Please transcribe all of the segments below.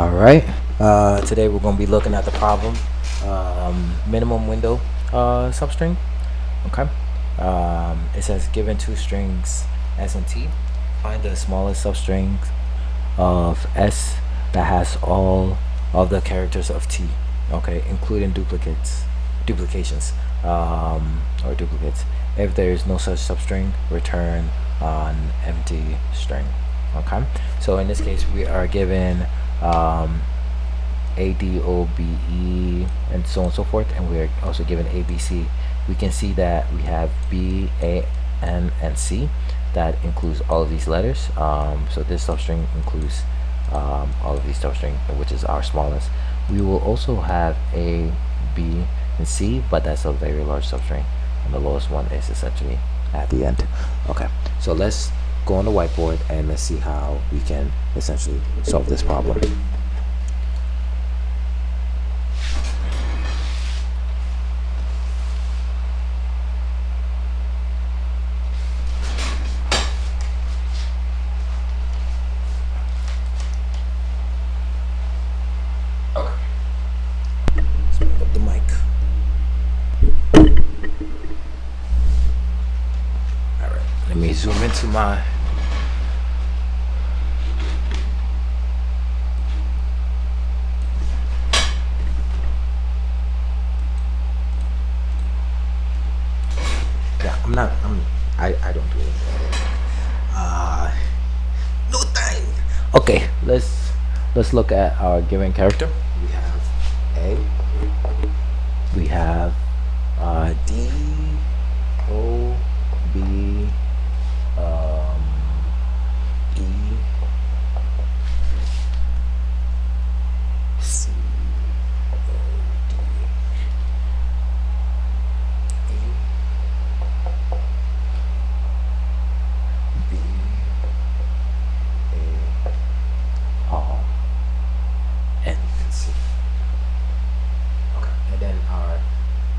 Alright, today we're going to be looking at the problem minimum window substring. Okay, it says given two strings S and T, find the smallest substring of S that has all of the characters of T, okay, including duplications, or duplicates. If there is no such substring, return an empty string. Okay, so in this case we are given A, D, O, B, E, and so on and so forth, and we're also given A, B, C. We can see that we have B, A, N, and C. That includes all of these letters. So this substring includes all of these substring, which is our smallest. We will also have A, B, and C, but that's a very large substring, and the lowest one is essentially at the end. Okay, so let's go on the whiteboard and let's see how we can essentially solve this problem. Okay, let's bring up the mic. Alright, let me zoom into my I don't do it. No time. Okay, let's look at our given character. We have A, we have D, O, B, E, C, O, D, E, B, A, R, N, and C. Okay, and then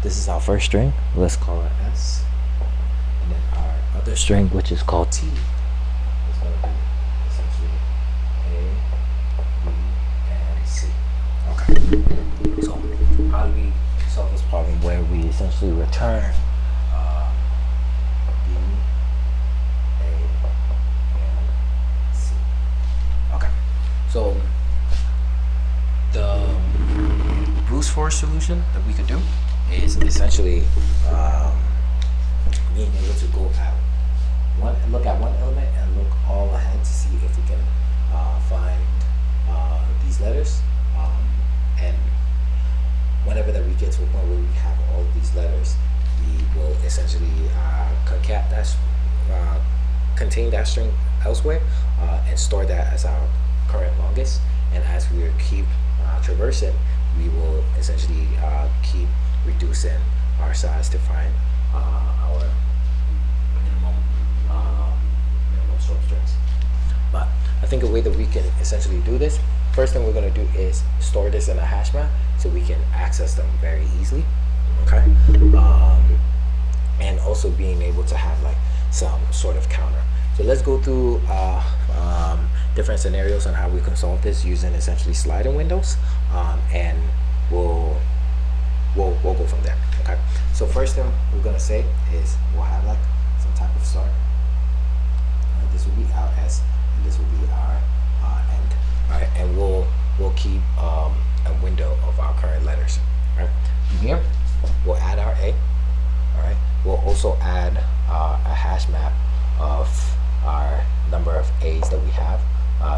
this is our first string. Let's call it S. And then our other string, which is called T, is going to be essentially A, B, and C. Okay. So how do we solve this problem where we essentially return B, A, and C? Okay. So the Bruce force solution that we could do is essentially being able to look at one element and look all ahead to see if we can find these letters, and whenever that we get to a point where we have all of these letters, we will essentially contain that string elsewhere, and store that as our current longest. And as we keep traversing, we will essentially keep reducing our size to find our minimum substrings. But I think a way that we can essentially do this, first thing we're going to do is store this in a hash map so we can access them very easily. Okay, and also being able to have like some sort of counter. So let's go through different scenarios on how we can solve this using essentially sliding windows, and we'll go from there. Okay, so first thing we're gonna say is we'll have like some type of start. This will be our S, and this will be our end. All right, and we'll keep a window of our current letters. All right, from here we'll add our A. All right, we'll also add a hash map of our number of A's that we have.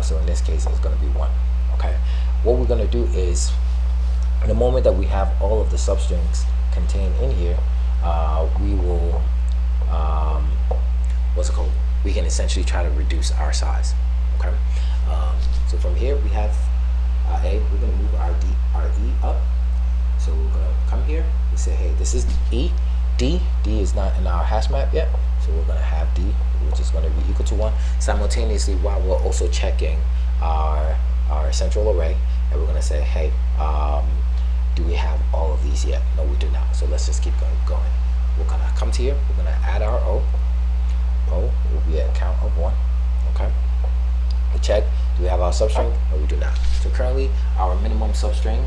So in this case, it's going to be 1. Okay, what we're going to do is, in the moment that we have all of the substrings contained in here, we will we can essentially try to reduce our size. Okay, so from here we have A. We're going to move our E up. So we're going to come here. We say, hey, this is E. D is not in our hash map yet, so we're going to have D, which is going to be equal to 1. Simultaneously, while we're also checking our central array, and we're going to say, hey, do we have all of these yet? No, we do not. So let's just keep going. We're going to come to here. We're going to add our O. O will be a count of 1. Okay. We check Do we have our substring? No, we do not. So currently, our minimum substring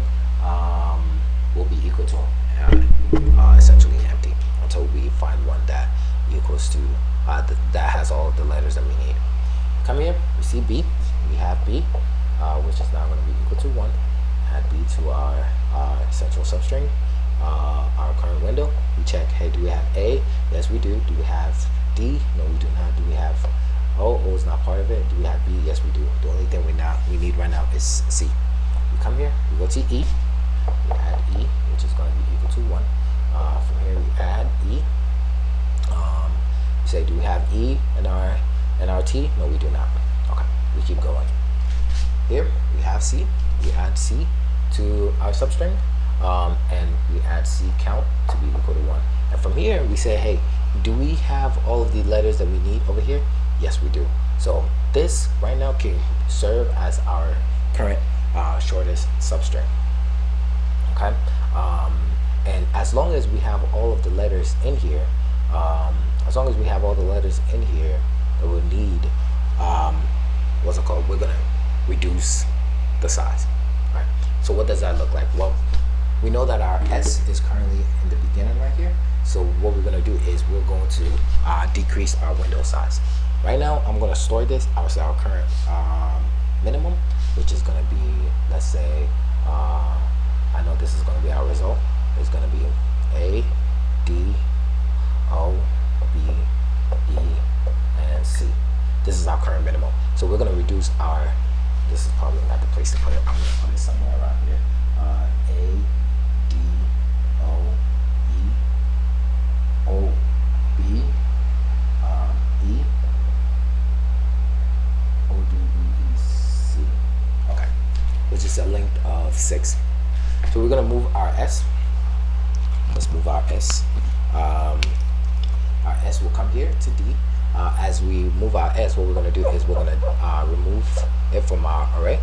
will be equal to essentially empty until we find one that equals to that has all of the letters that we need. Come here, we see B. We have B, which is now going to be equal to 1. Add B to our central substring, our current window. We check, hey, do we have A? Yes, we do. Do we have D? No, we do not. Do we have O? O is not part of it. Do we have B? Yes, we do. The only thing we need right now is C. We come here, we go to E. We add E, which is going to be equal to 1. From here, we add E. We say, do we have E in our T? No, we do not. Okay, we keep going. Here, we have C. We add C to our substring, and we add C count to be equal to 1. And from here, we say, hey, do we have all of the letters that we need over here? Yes, we do. So this right now can serve as our current shortest substring. Okay, and as long as we have all of the letters in here, that we need, what's it called? We're gonna reduce the size. Right. So what does that look like? Well, we know that our S is currently in the beginning right here. So what we're gonna do is we're going to decrease our window size. Right now, I'm gonna store this as our current minimum, which is gonna be, let's say, I know this is gonna be our result. It's gonna be A, D, O, B, E, and C. This is our current minimum. So we're gonna reduce our, this is probably not the place to put it. I'm gonna put it somewhere around here. A, D, O, E, O, B, E, O, D, B, E, C. Okay, which is a length of 6. So we're gonna move our S. Let's move our S. Our S will come here to D. As we move our S, what we're gonna do is we're gonna remove it from our array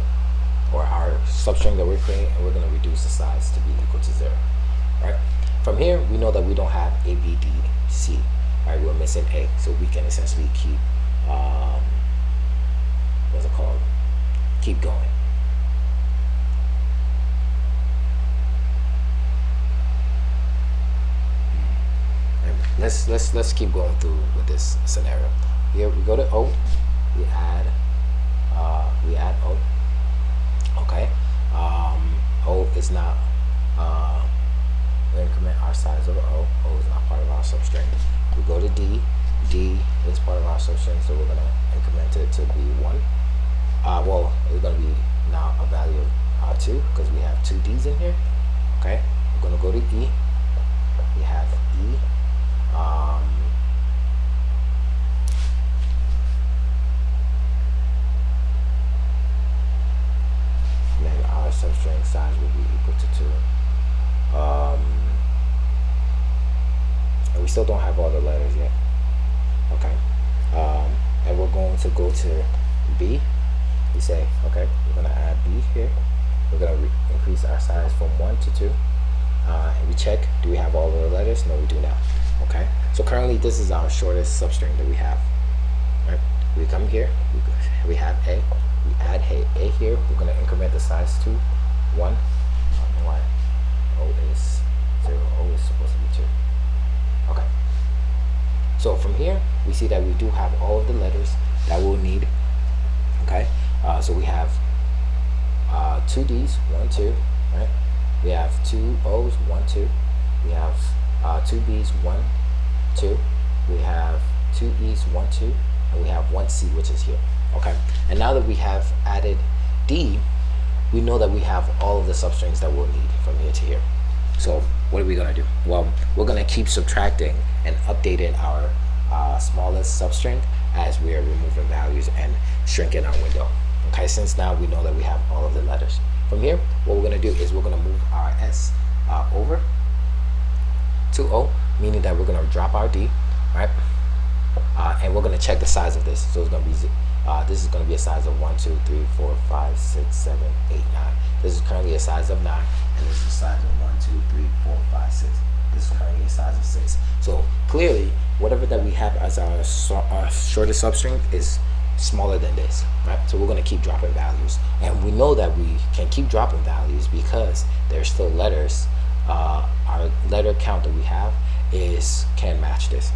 or our substring that we're creating, and we're gonna reduce the size to be equal to 0. Right? From here, we know that we don't have A, B, D, C. Right? We're missing A, so we can essentially keep what's it called? Keep going. Let's keep going through with this scenario. Here we go to O. We add O. Okay. O is not. We increment our size over O. O is not part of our substring. We go to D. D is part of our substring, so we're gonna increment it to be 1. Well, it's gonna be now a value of 2 because we have 2 D's in here. Okay. We're gonna go to E. We have E. Then our substring size will be equal to 2. And we still don't have all the letters yet. Okay. And we're going to go to B. We say, okay, we're going to add B here. We're going to increase our size from 1 to 2. And we check, do we have all of the letters? No, we do not. Okay, so currently this is our shortest substring that we have. Right? We come here, we have A, we add A here, we're going to increment the size to 1. I don't know why O is 0, O is supposed to be 2. Okay, so from here, we see that we do have all of the letters that we'll need. Okay, so we have 2 D's, 1, 2, right? We have 2 O's, 1, 2. We have 2 B's, 1, 2. We have 2 E's, 1, 2, and we have 1 C, which is here. Okay. And now that we have added D, we know that we have all of the substrings that we'll need from here to here. So what are we gonna do? Well, we're gonna keep subtracting and updating our smallest substring as we are removing values and shrinking our window. Okay. Since now we know that we have all of the letters. From here, what we're gonna do is we're gonna move our S over to O, meaning that we're gonna drop our D, right? And we're gonna check the size of this. So it's gonna be this is gonna be a size of 1, 2, 3, 4, 5, 6, 7, 8, 9. This is currently a size of 9, and this is a size of 1, 2, 3, 4, 5, 6. This is currently a size of 6. So clearly, whatever that we have as our shortest substring is smaller than this, right? So we're going to keep dropping values, and we know that we can keep dropping values because there's still letters. Our letter count that we have can match this.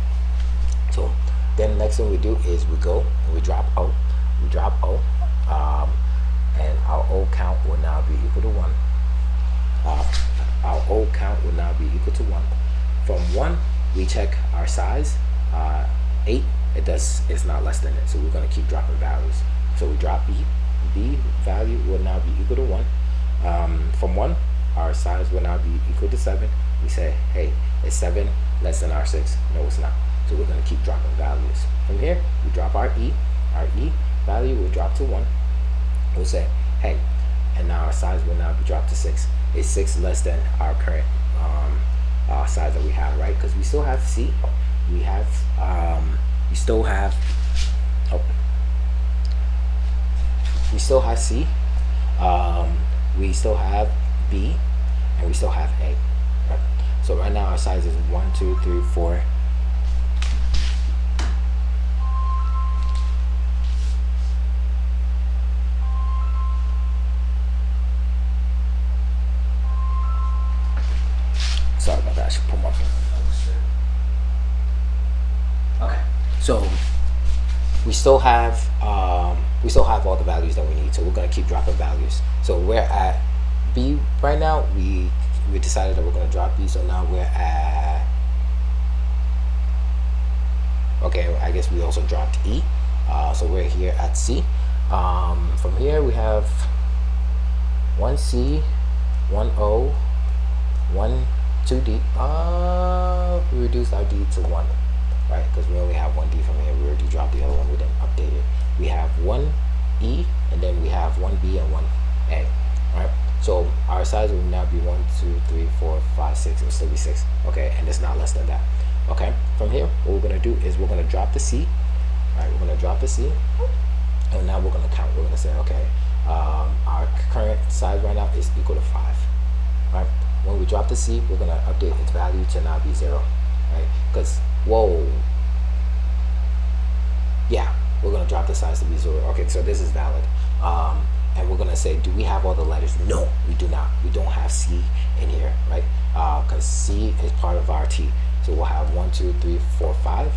So then next thing we do is we go and we drop O. We drop O, and our O count will now be equal to 1. Our O count will now be equal to 1. From 1, we check our size. 8, it's not less than it, so we're going to keep dropping values. So we drop B. B value will now be equal to 1. From 1, our size will now be equal to 7. We say, hey, is 7 less than our 6? No, it's not. So we're going to keep dropping values. From here, we drop our E. Our E value will drop to 1. We'll say, hey, and now our size will now be dropped to 6. Is 6 less than our current size that we have, right? Because we still have C. We still have C. We still have B, and we still have A. Right? So right now our size is 1, 2, 3, 4. Sorry about that. I should pull my phone. Okay. So we still have all the values that we need. So we're gonna keep dropping values. So we're at B right now. We decided that we're gonna drop B. So now we're at. Okay. I guess we also dropped E. So we're here at C. From here we have 1 C, 1 O, 1 2 D. We reduced our D to 1, right? Because we only have 1 D from here. We already dropped the other one. We didn't update it. We have 1 E, and then we have 1 B and 1 A, right? So our size will now be 1, 2, 3, 4, 5, 6. It'll still be 6, okay? And it's not less than that, okay? From here, what we're gonna do is we're gonna drop the C, right? We're gonna drop the C, and now we're gonna count. We're gonna say, okay, our current size right now is equal to 5, right? When we drop the C, we're gonna update its value to now be 0, right? Because yeah, we're gonna drop the size to be 0. Okay, so this is valid. And we're gonna say, do we have all the letters? No, we do not. We don't have C in here, right? Because C is part of our T. So we'll have 1, 2, 3, 4, 5,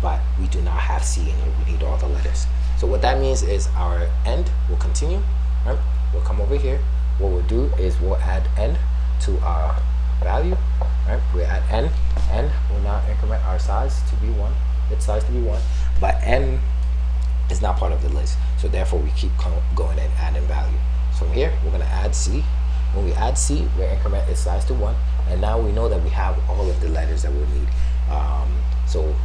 but we do not have C in here. We need all the letters. So what that means is our end will continue, right? We'll come over here. What we'll do is we'll add N to our value, right? We add N. N will now increment our size to be 1, its size to be 1, but N is not part of the list, so therefore we keep going and adding value. So from here, we're gonna add C. When we add C, we increment its size to 1, and now we know that we have all of the letters that we need. So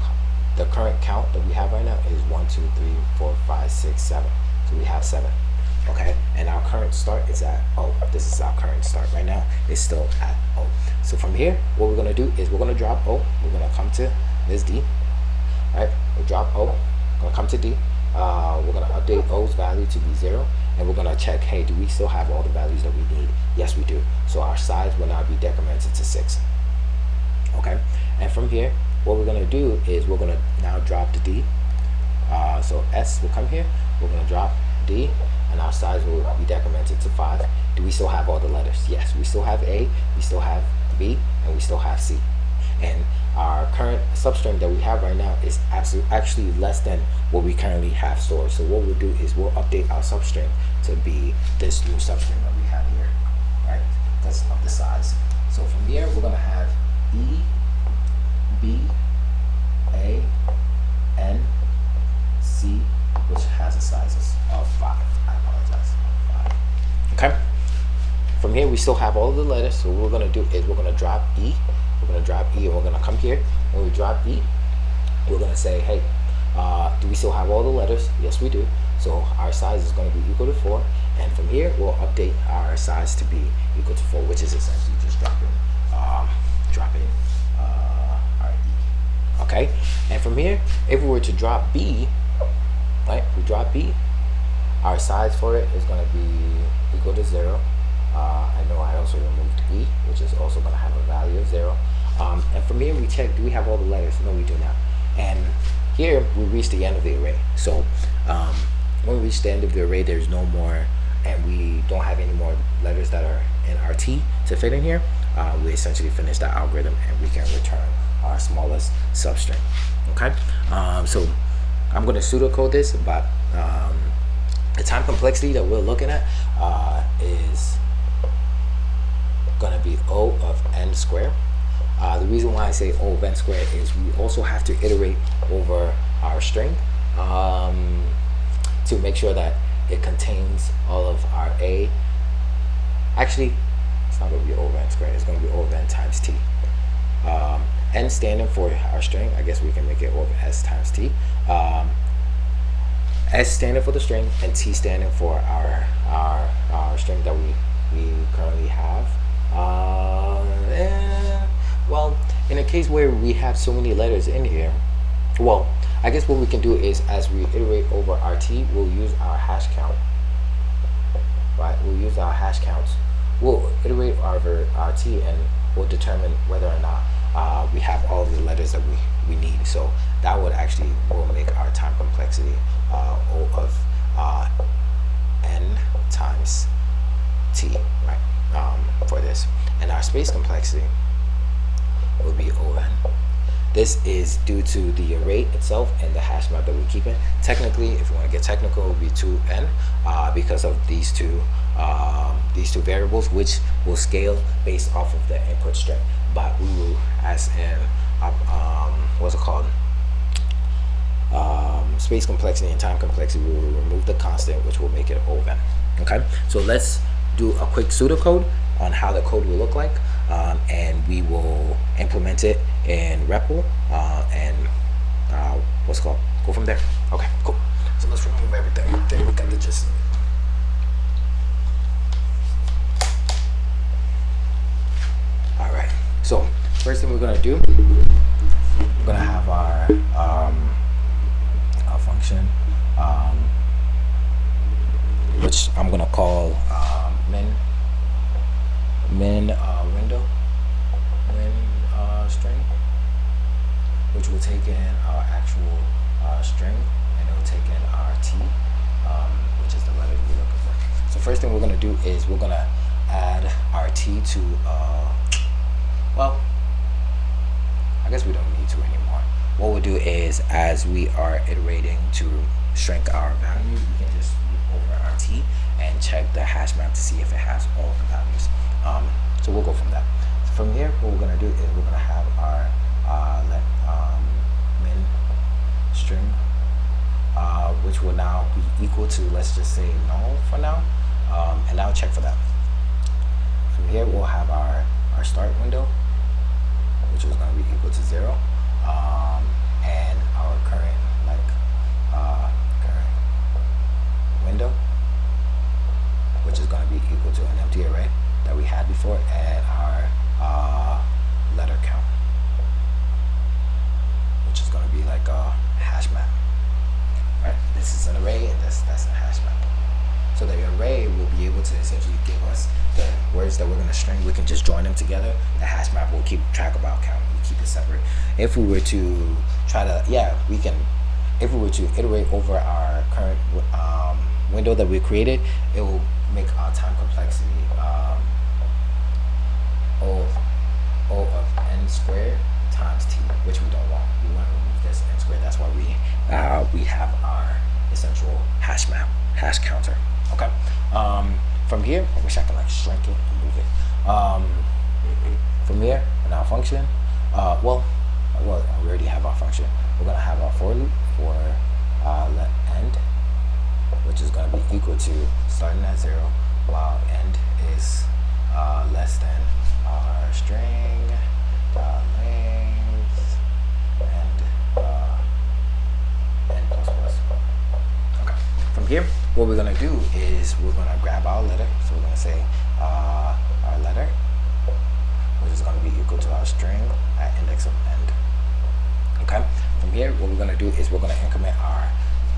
the current count that we have right now is 1, 2, 3, 4, 5, 6, 7. So we have 7. Okay, and our current start is at O. This is our current start right now. It's still at O. So from here, what we're gonna do is we're gonna drop O. We're gonna come to this D. Right? We drop O. We're gonna come to D. We're gonna update O's value to be 0, and we're gonna check. Hey, do we still have all the values that we need? Yes, we do. So our size will now be decremented to 6. Okay, and from here, what we're gonna do is we're gonna now drop the D. So S will come here. We're gonna drop D, and our size will be decremented to 5. Do we still have all the letters? Yes, we still have A, we still have B, and we still have C. And our current substring that we have right now is actually less than what we currently have stored. So what we'll do is we'll update our substring to be this new substring that we have here, right? That's of the size. So from here, we're gonna have E, B, A, N, C, which has a size of 5. I apologize. 5. Okay. From here, we still have all of the letters. So what we're gonna do is we're gonna drop E. We're gonna drop E, and we're gonna come here. When we drop E, we're gonna say, hey, do we still have all the letters? Yes, we do. So our size is gonna be equal to 4. And from here, we'll update our size to be equal to 4, which is essentially just dropping our E. Okay. And from here, if we were to drop B, right? We drop B. Our size for it is gonna be equal to 0. I know I also removed E, which is also going to have a value of 0. And from here we check, do we have all the letters? No, we do not. And here we reach the end of the array. So when we reach the end of the array, there's no more, and we don't have any more letters that are in RT to fit in here. We essentially finish the algorithm and we can return our smallest substring. Okay, so I'm going to pseudocode this, but the time complexity that we're looking at is going to be O of n squared. The reason why I say O of n squared is we also have to iterate over our string to make sure that it contains all of our A. Actually, it's not going to be O of n squared, it's going to be O of n times t. N standing for our string, I guess we can make it O of s times t. S standing for the string, and t standing for our string that we currently have. Well, in a case where we have so many letters in here, well, I guess what we can do is, as we iterate over RT, we'll use our hash count. Right? We'll use our hash counts. We'll iterate over RT and we'll determine whether or not we have all of the letters that we need. So that would actually will make our time complexity O of n times t, right? For this, and our space complexity will be O n. This is due to the array itself and the hash map that we're keeping. Technically, if you want to get technical, it would be 2n because of these two variables, which will scale based off of the input string. But we will, as in what's it called, space complexity and time complexity, we will remove the constant, which will make it O of n. Okay, so let's do a quick pseudocode on how the code will look like, and we will implement it in REPL and what's it called, go from there. Okay, cool. So let's remove everything. Then we got the gist. All right. So first thing we're gonna do, we're gonna have our function, which I'm gonna call string, which will take in our actual string, and it will take in our t, which is the letter we're looking for. So first thing we're gonna do is we're gonna add our t to well, I guess we don't need to anymore. What we'll do is, as we are iterating to shrink our value, we can just move over our t and check the hash map to see if it has all the values. So we'll go from that. So from here, what we're gonna do is we're gonna have our min string, which will now be equal to, let's just say, null for now, and now check for that. From here, we'll have our start window, which is going to be equal to 0, and our current current window, which is going to be equal to an empty array that we had before, and our letter count, which is going to be like a hash map. Right? This is an array, and that's a hash map. So the array will be able to essentially give us the words that we're going to string. We can just join them together. The hash map will keep track of our count. We keep it separate. If we were to try to, we can, if we were to iterate over our current window that we created, it will make our time complexity O of n squared times t, which we don't want. We want to remove this n squared. That's why we have our essential hash map, hash counter. Okay. From here, I wish I could like shrink it and move it. From here, in our function, well, we already have our function. We're gonna have our for loop for let end, which is gonna be equal to starting at 0, while end is less than our string length and plus plus. Okay. From here, what we're gonna do is we're gonna grab our letter. So we're gonna say our letter, which is gonna be equal to our string at index of end. Okay. From here, what we're gonna do is we're gonna increment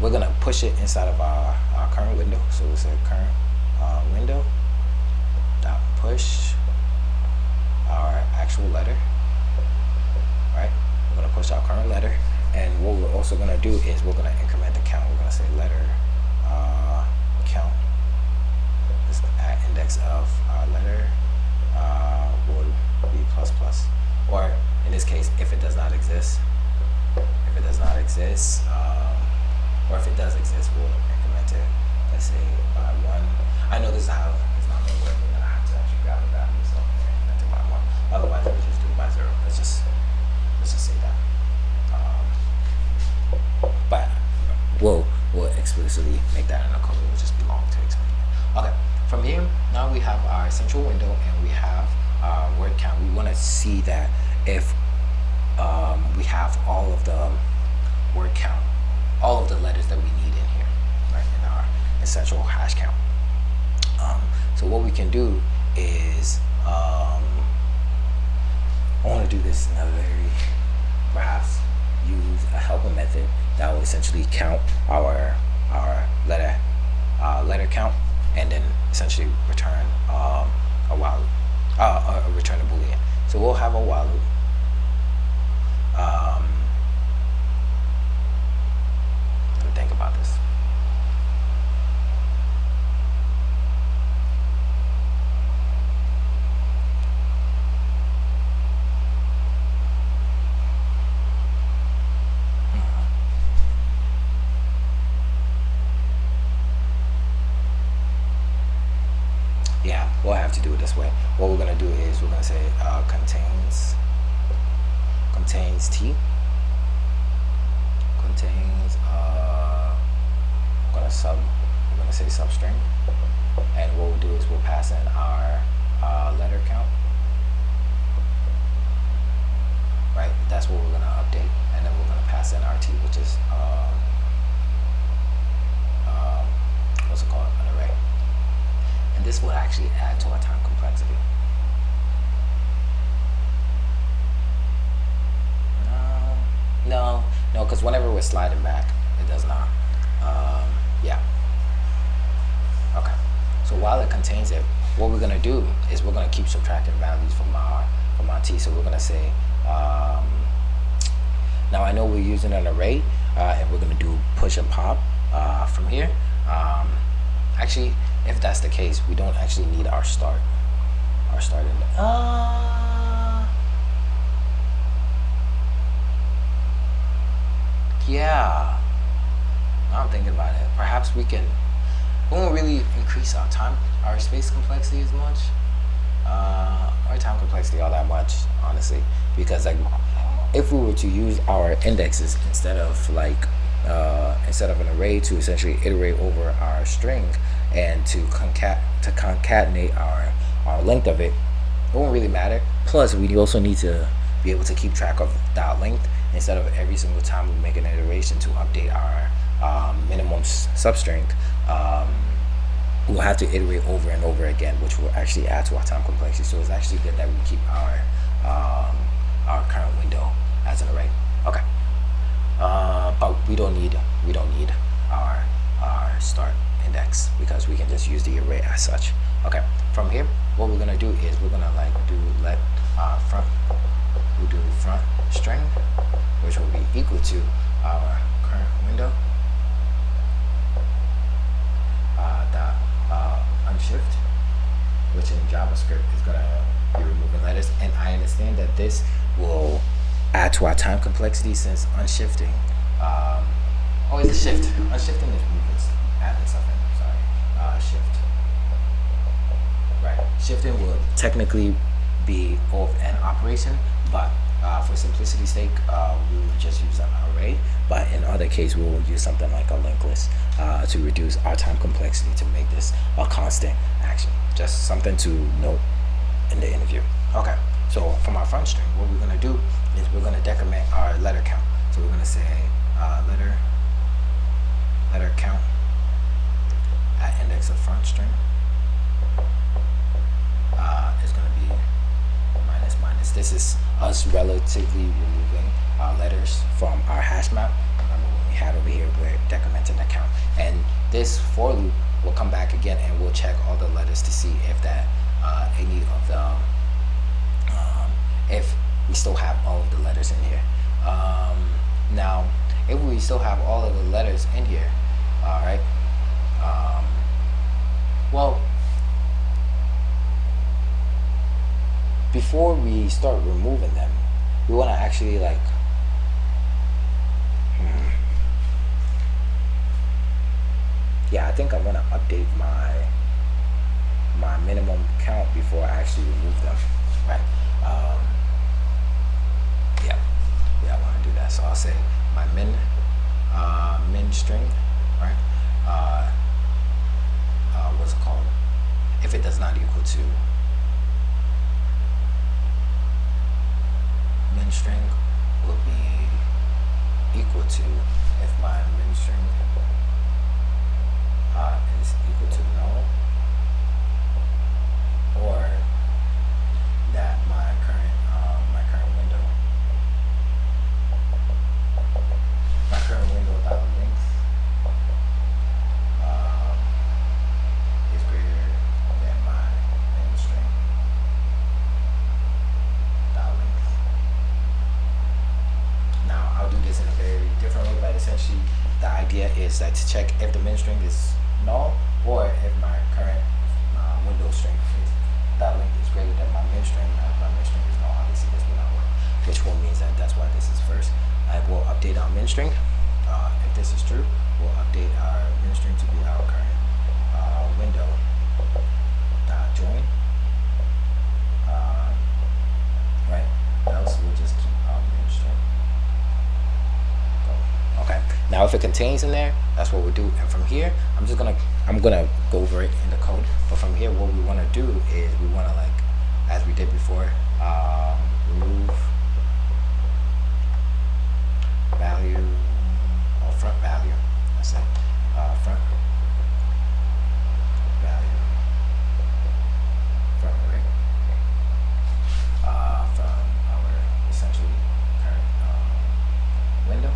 we're gonna push it inside of our current window. So we'll say current window dot push our actual letter. Right. We're gonna push our current letter, and what we're also also going to do is we're going to increment the count. We're going to say letter count is at index of letter would be plus plus, or in this case, if it does not exist, or if it does exist, we'll increment it. Let's say by 1. I know this is how it's not going to work. We're going to have to actually grab a value, so increment it by 1. Otherwise, we'll just do it by 0. Let's just say that. But we'll explicitly make that in a code. It will just be long to explain it. Okay. From here, now we have our central window and we have our word count. We want to see that if we have all of the word count, all of the letters that we need in here, right, in our essential hash count. So what we can do is I want to do this in a very, perhaps use a helper method that will essentially count our letter count, and then essentially return a while loop, return a boolean. So we'll have a while loop. Let me think about this. Yeah, we'll have to do it this way. What we're gonna do is we're gonna say contains t, contains we're gonna say substring, and what we'll do is we'll pass in our letter count. Right, that's what we're gonna update, and then we're gonna pass in our t, which is what's it called, an array. And this will actually add to our time complexity. No, because whenever we're sliding back, it does not. Yeah. Okay. So while it contains it, what we're gonna do is we're gonna keep subtracting values from our t. So we're gonna say, now I know we're using an array, and we're gonna do push and pop from here. Actually, if that's the case, we don't actually need our start. Our start in yeah. Now I'm thinking about it. Perhaps we won't really increase our space complexity as much. Our time complexity all that much, honestly. Because like if we were to use our indexes instead of an array to essentially iterate over our string and to concatenate our length of it, it won't really matter. Plus, we also need to be able to keep track of that length instead of every single time we make an iteration to update our minimum substring. We'll have to iterate over and over again, which will actually add to our time complexity. So it's actually good that we keep our current window as an array. Okay. But we don't need our start index because we can just use the array as such. Okay. From here, what we're gonna do is we're gonna we'll do front string, which will be equal to our current window dot unshift, which in JavaScript is gonna be removing letters. And I understand that this will add to our time complexity since unshifting. It's a shift. Unshifting is moving, adding stuff in. Sorry. Shift. Right. Shifting will technically be an operation, but for simplicity's sake, we will just use an array. But in other case, we will use something like a linked list to reduce our time complexity to make this a constant action. Just something to note in the interview. Okay. So from our front string, what we're gonna do is we're gonna decrement our letter count. So we're gonna say letter count at index of front string is gonna be minus. This is us relatively removing letters from our hash map. Remember when we had over here, we're decrementing the count. And this for loop will come back again and we'll check all the letters to see if that any of the if we still have all of the letters in here. Now, if we still have all of the letters in here, all right. Well, before we start removing them, we want to actually like yeah, I think I want to update my minimum count before I actually remove them, right? Yeah, I want to do that. So I'll say my min string, right? What's it called? If it does not equal to min string will be equal to if my min string is equal to null, or that my current window dot length is greater than my min string dot length. Now I'll do this in a very different way, but essentially the idea is that to check if the min string is null, or if my current window string dot length is greater than my min string. My min string is null. Obviously, this will not work, which will means that that's why this is first. I will update our min string. If this is true, we'll update our min string to be our current window dot join. Right. Else we'll just keep our min string. Okay. Now, if it contains in there, that's what we'll do. And from here, I'm gonna go over it in the code. But from here, what we want to do is we want to, like, as we did before, remove value or front value. Let's say front value from array from our essentially current window.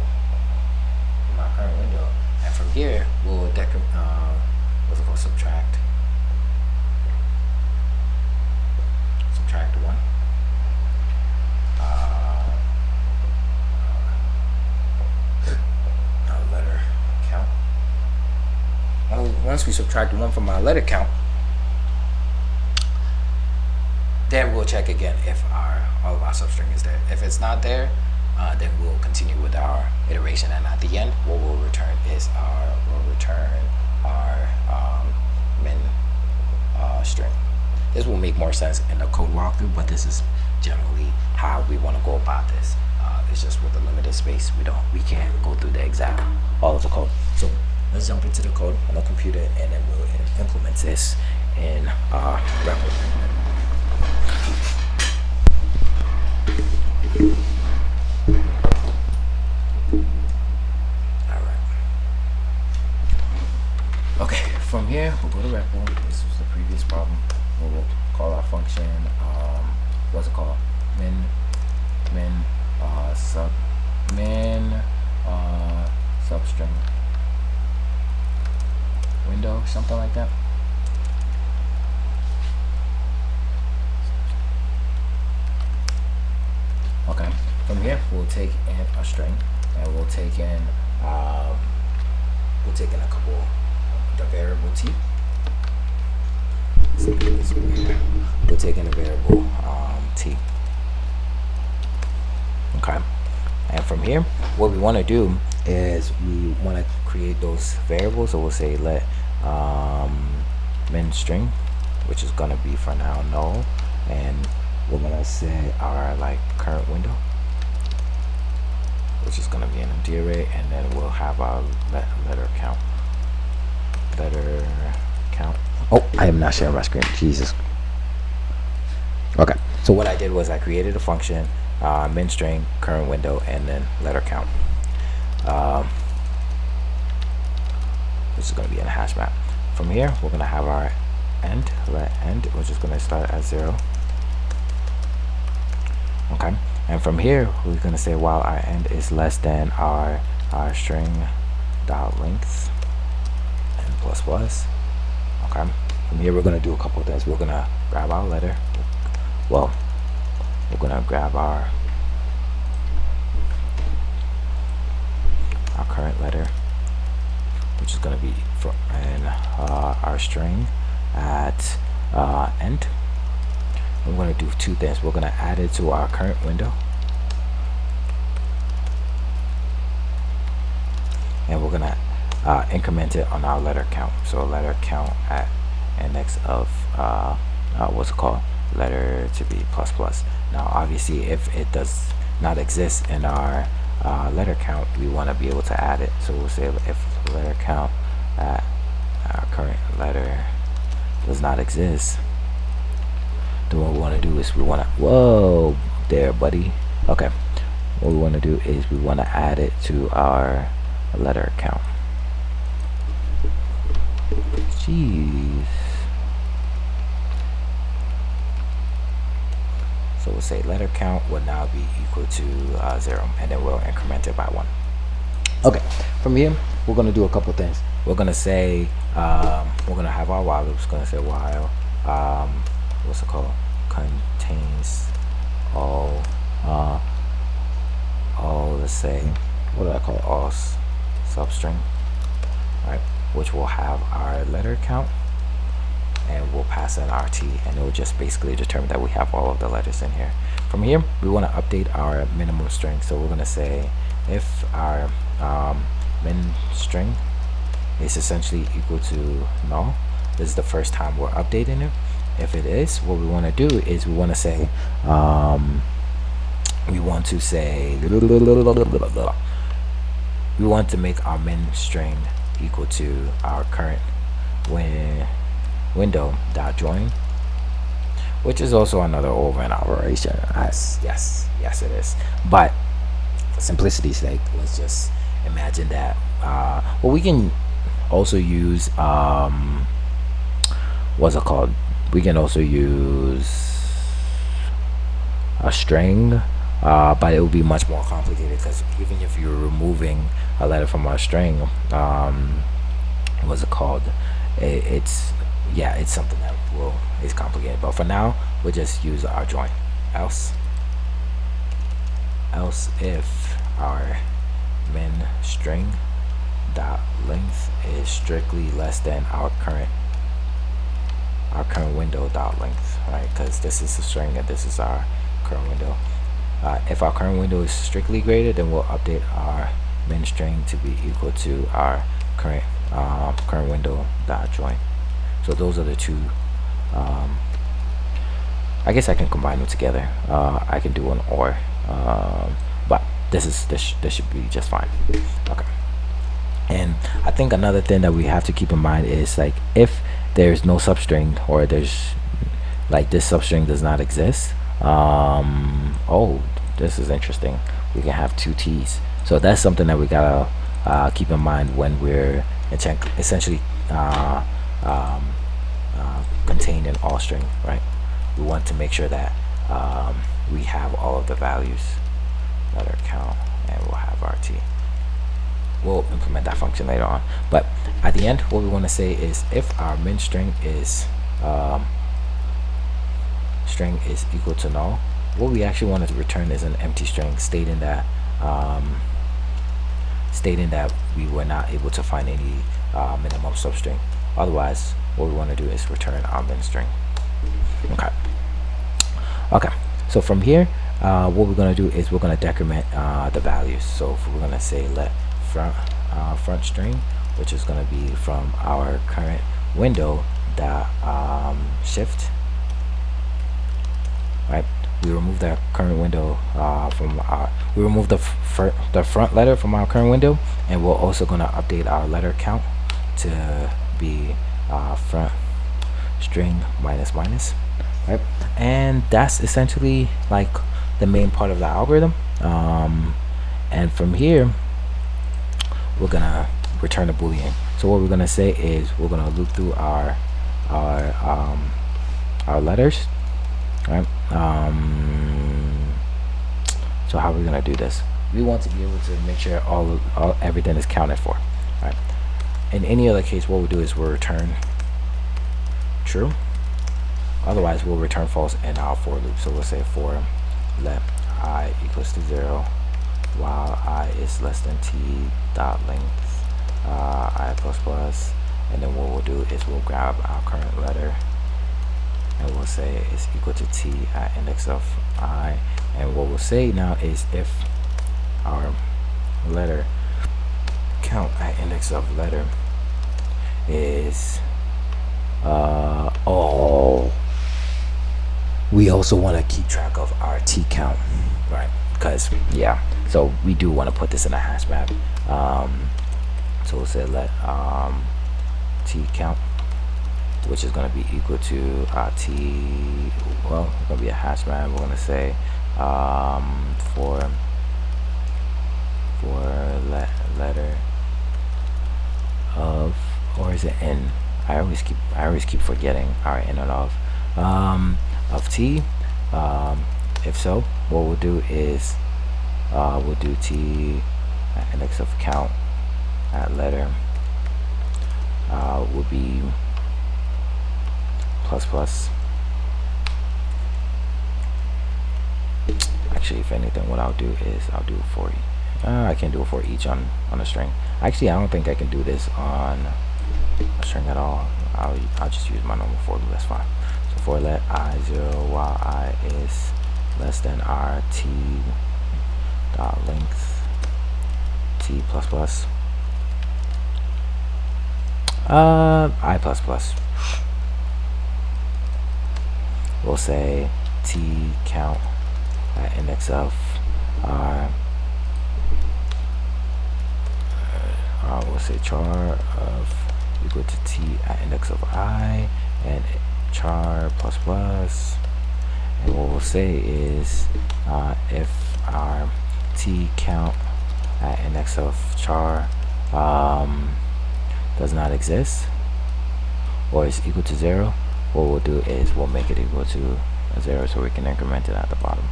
My current window, and from here we'll what's it called, subtract 1, our letter count. Once we subtract 1 from our letter count, then we'll check again if all of our substring is there. If it's not there, then we'll continue with our iteration, and at the end, what we'll return is our min string. This will make more sense in the code walkthrough, but this is generally how we want to go about this. It's just with the limited space, we can't go through the exact all of the code. So let's jump into the code on the computer, and then we'll implement this in REPL. Okay, from here we'll go to REPL. This was the previous problem. We'll call our function what's it called? Min substring window, something like that. Okay, from here we'll take in a string, and we'll take in a couple, the variable t. We'll take in a variable t. Okay, and from here, what we want to do is we want to create those variables. So we'll say let min string, which is gonna be for now null, and we're gonna say our current window, which is gonna be an empty array, and then we'll have our letter count. Oh, I am not sharing my screen. Jesus. Okay, so what I did was I created a function, min string, current window, and then letter count. This is going to be in a hash map. From here, we're going to have our end, let end, which is going to start at 0. Okay, and from here, we're going to say while our end is less than our string dot length and plus. Okay, from here we're going to do a couple of things. We're going to grab our letter. Well, we're going to grab our our current letter, which is going to be for and our string at end. We're going to do two things. We're going to add it to our current window, and we're going to increment it on our letter count. So letter count at index of what's it called, letter to be plus plus. Now obviously if it does not exist in our letter count, we want to be able to add it. So we'll say if letter count at our current letter does not exist, then what we want to do is we want to, whoa there buddy, okay, what we want to do is we want to add it to our letter count. Jeez. So we'll say letter count will now be equal to 0, and then we'll increment it by 1. Okay, from here we're going to do a couple things. We're going to say we're going to have our while loop. It's going to say while what's it called, contains all let's say, what do I call it, all substring, right, which will have our letter count, and we'll pass in RT, and it will just basically determine that we have all of the letters in here. From here we want to update our minimum string, so we're going to say if our min string is essentially equal to null, this is the first time we're updating it. If it is, what we want to do is we want to say we want to make our min string equal to our current window dot join, which is also another overrun operation. Yes it is, but for simplicity's sake, let's just imagine that well, we can also use what's it called, we can also use a string, but it will be much more complicated, because even if you're removing a letter from our string, what's it called, it's something that is complicated. But for now we'll just use our join. Else if our min string dot length is strictly less than our current window dot length, right, because this is a string and this is our current window. If our current window is strictly greater, then we'll update our min string to be equal to our current window dot join. So those are the two. I guess I can combine them together. I can do an or, but this should be just fine. Okay. And I think another thing that we have to keep in mind is, like, if there's no substring, or there's like this substring does not exist, oh, this is interesting, we can have two T's. So that's something that we gotta keep in mind when we're essentially contained in all string, right? We want to make sure that we have all of the values, letter count, and we'll have RT. We'll implement that function later on, but at the end what we want to say is if our min string is equal to null, what we actually want to return is an empty string stating that we were not able to find any minimum substring. Otherwise, what we want to do is return our min string. Okay, so from here what we're going to do is we're going to decrement the values. So if we're going to say let front string, which is going to be from our current window dot shift, right, we remove the current window we remove the front letter from our current window, and we're also going to update our letter count to be front string minus minus, right? And that's essentially like the main part of the algorithm. And from here we're gonna return a boolean. So what we're gonna say is we're gonna loop through our letters, right? So how are we gonna do this? We want to be able to make sure everything is counted for, right? In any other case, what we'll do is we'll return true. Otherwise, we'll return false in our for loop. So we'll say for let I equals to 0, while I is less than t dot length I plus plus, and then what we'll do is we'll grab our current letter and we'll say it's equal to t at index of I, and what we'll say now is if our letter count at index of letter is oh, we also want to keep track of our t count, right? Because yeah, so we do want to put this in a hash map. So we'll say let t count, which is going to be equal to t, well, it's going to be a hash map. We're going to say for letter of, or is it n? I always keep forgetting our n and of t. If so, what we'll do is we'll do t at index of count at letter will be plus plus. Actually, if anything, what I'll do is I'll do it for I can do it for each on a string. Actually, I don't think I can do this on a string at all. I'll just use my normal for loop. That's fine. So for let I 0 while I is less than r t dot length t plus plus I plus plus. We'll say t count at index of r. We'll say char of equal to t at index of I and char plus plus. And what we'll say is if our t count at index of char does not exist or is equal to 0, what we'll do is we'll make it equal to a 0 so we can increment it at the bottom.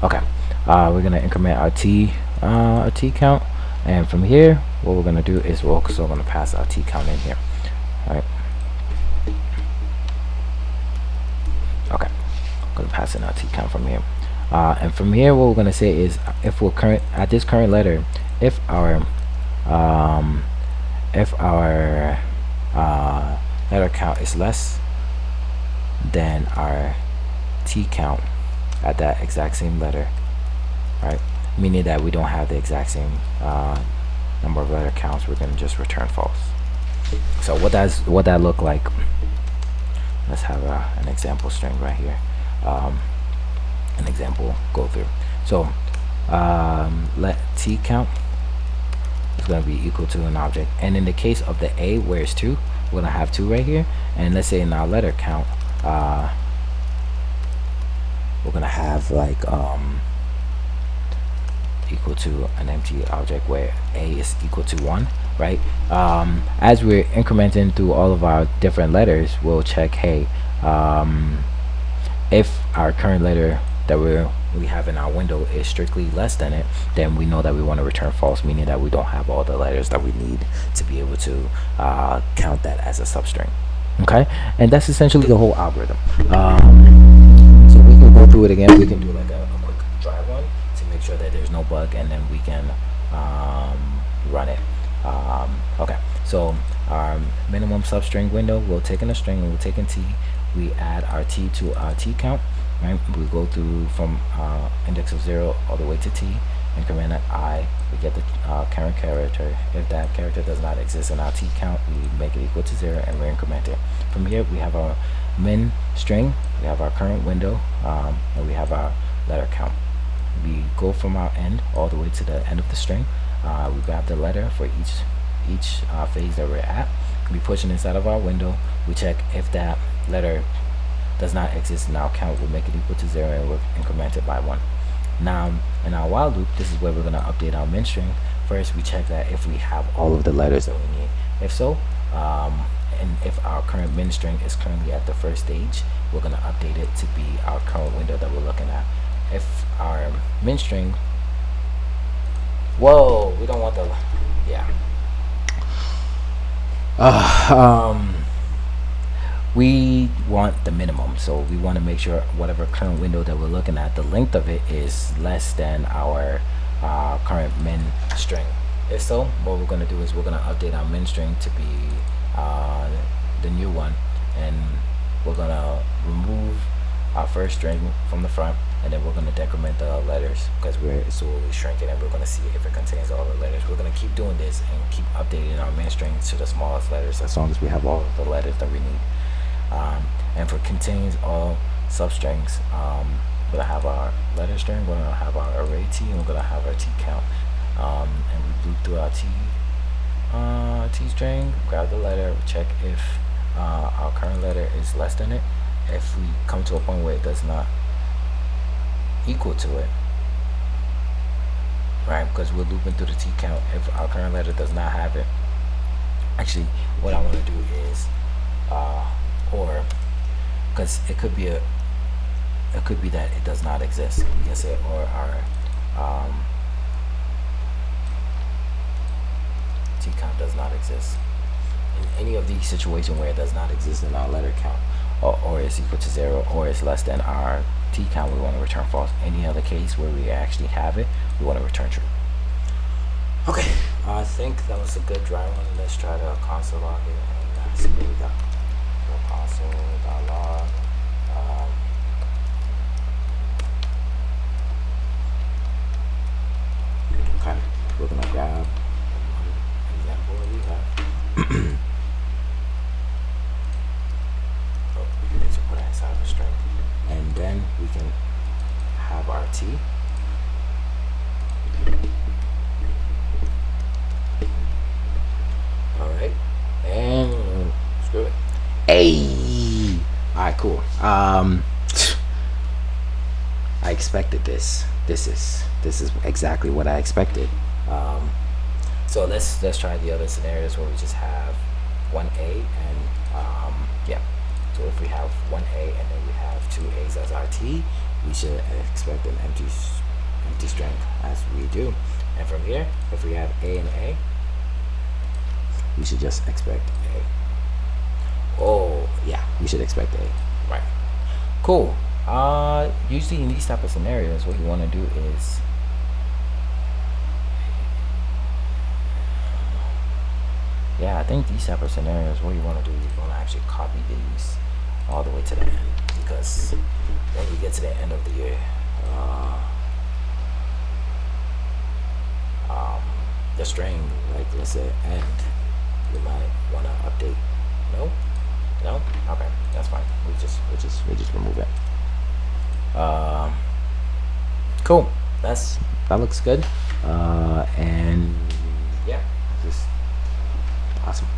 Okay, we're gonna increment our t count, and from here what we're gonna do is we're also gonna pass our t count in here. All right. Okay, I'm gonna pass in our t count from here, and from here what we're gonna say is if we're current at this current letter, if our letter count is less than our t count at that exact same letter, right? Meaning that we don't have the exact same number of letter counts, we're going to just return false. So what that look like? Let's have an example string right here. An example go through. So let t count is going to be equal to an object, and in the case of the a where it's 2, we're going to have 2 right here, and let's say in our letter count we're gonna have like equal to an empty object where a is equal to 1, right? As we're incrementing through all of our different letters, we'll check, hey, if our current letter that we have in our window is strictly less than it, then we know that we want to return false, meaning that we don't have all the letters that we need to be able to count that as a substring. Okay, and that's essentially the whole algorithm. So we can go through it again. We can do like a quick dry run to make sure that there's no bug, and then we can run it. Okay, so our minimum substring window, we'll take in a string and we'll take in t. We add our t to our t count, right? We go through from index of 0 all the way to t, increment at I, we get the current character. If that character does not exist in our t count, we make it equal to 0 and we increment it. From here we have our min string, we have our current window, and we have our letter count. We go from our end all the way to the end of the string. We grab the letter for each phase that we're at. We push it inside of our window. We check if that letter does not exist in our count, we'll make it equal to 0 and we'll increment it by 1. Now in our while loop, this is where we're going to update our min string. First we check that if we have all of the letters that we need. If so, and if our current min string is currently at the first stage, we're going to update it to be our current window that we're looking at. If our min string, whoa, we don't want the, yeah, we want the minimum. So we want to make sure whatever current window that we're looking at, the length of it is less than our current min string. If so, what we're going to do is we're going to update our min string to be the new one, and we're going to remove our first string from the front, and then we're going to decrement the letters because we're slowly shrinking, and we're going to see if it contains all the letters. We're going to keep doing this and keep updating our min string to the smallest letters as long as we have all of the letters that we need. And for contains all substrings, we're going to have our letter string, we're going to have our array t, and we're going to have our t count. And we loop through our t string, grab the letter, check if our current letter is less than it. If we come to a point where it does not equal to it, right, because we're looping through the t count, if our current letter does not have it, actually what I want to do is or, because it could be that it does not exist. We can say or our t count does not exist. In any of these situations where it does not exist in our letter count, or is equal to 0, or is less than our t count, we want to return false. Any other case where we actually have it, we want to return true. Okay, I think that was a good dry one. Let's try to console log it and see what we got. So console.log. Okay, we're gonna grab one example we have. To put it inside of a string, and then we can have our t. All right, and screw it. Hey, all right, cool. I expected this. This is exactly what I expected. So let's try the other scenarios where we just have one a and yeah. So if we have one a and then we have two a's as our t, we should expect an empty string as we do. And from here, if we have a and a, we should just expect a. Oh yeah, we should expect a. Right. Cool. Usually in these type of scenarios, what you want to do is I think these type of scenarios, what you want to do is you want to actually copy these all the way to the end, because when you get to the end of the year, the string, like let's say end, you might want to update. No, okay, that's fine. We just remove it. Cool. That looks good. And yeah, just awesome.